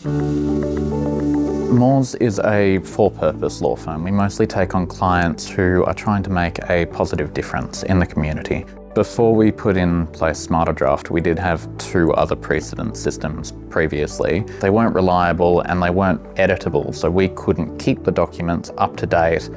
Moores is a for-purpose law firm. We mostly take on clients who are trying to make a positive difference in the community. Before we put in place Smarter Draft, we did have 2 other precedent systems previously. They weren't reliable and they weren't editable, so we couldn't keep the documents up to date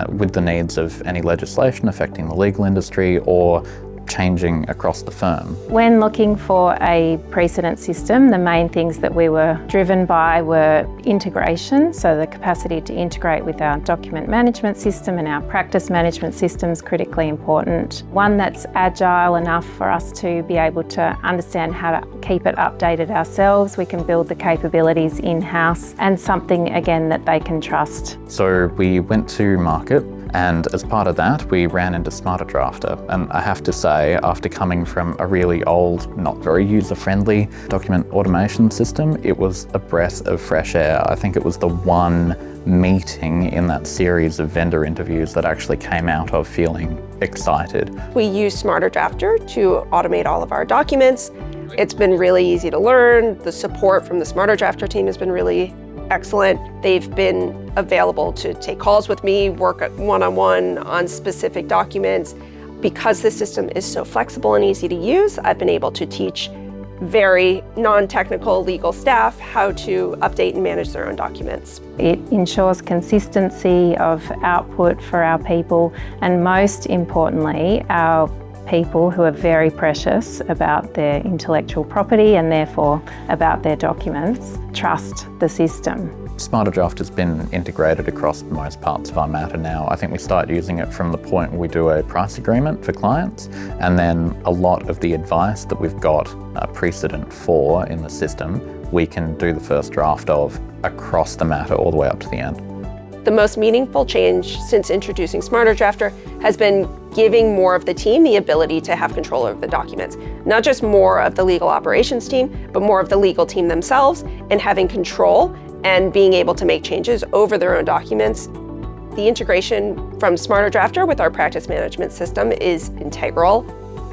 with the needs of any legislation affecting the legal industry or changing across the firm. When looking for a precedent system, the main things that we were driven by were integration, so the capacity to integrate with our document management system and our practice management system is critically important. One that's agile enough for us to be able to understand how to keep it updated ourselves. We can build the capabilities in-house, and something again that they can trust. So we went to market, and as part of that, we ran into Smarter Drafter. And I have to say, after coming from a really old, not very user-friendly document automation system, it was a breath of fresh air. I think it was the one meeting in that series of vendor interviews that actually came out of feeling excited. We use Smarter Drafter to automate all of our documents. It's been really easy to learn. The support from the Smarter Drafter team has been really excellent. They've been available to take calls with me, work one-on-one on specific documents. Because the system is so flexible and easy to use, I've been able to teach very non-technical legal staff how to update and manage their own documents. It ensures consistency of output for our people, and most importantly, our people who are very precious about their intellectual property and therefore about their documents trust the system. Smarter Draft has been integrated across most parts of our matter now. I think we start using it from the point where we do a price agreement for clients, and then a lot of the advice that we've got a precedent for in the system, we can do the first draft of across the matter all the way up to the end. The most meaningful change since introducing Smarter Drafter has been giving more of the team the ability to have control over the documents. Not just more of the legal operations team, but more of the legal team themselves, and having control and being able to make changes over their own documents. The integration from Smarter Drafter with our practice management system is integral.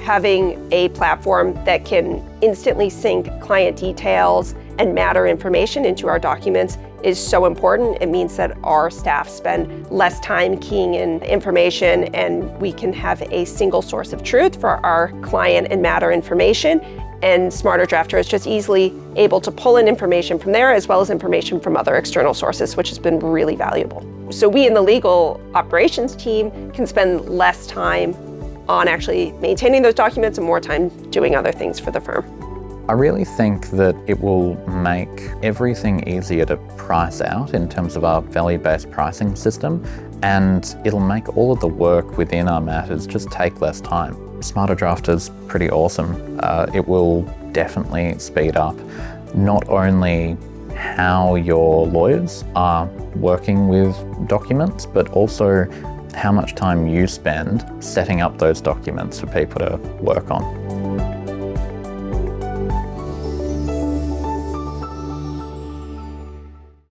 Having a platform that can instantly sync client details and matter information into our documents is so important. It means that our staff spend less time keying in information, and we can have a single source of truth for our client and matter information. And Smarter Drafter is just easily able to pull in information from there as well as information from other external sources, which has been really valuable. So we in the legal operations team can spend less time on actually maintaining those documents and more time doing other things for the firm. I really think that it will make everything easier to price out in terms of our value-based pricing system, and it'll make all of the work within our matters just take less time. Smarter Draft is pretty awesome. It will definitely speed up not only how your lawyers are working with documents, but also how much time you spend setting up those documents for people to work on.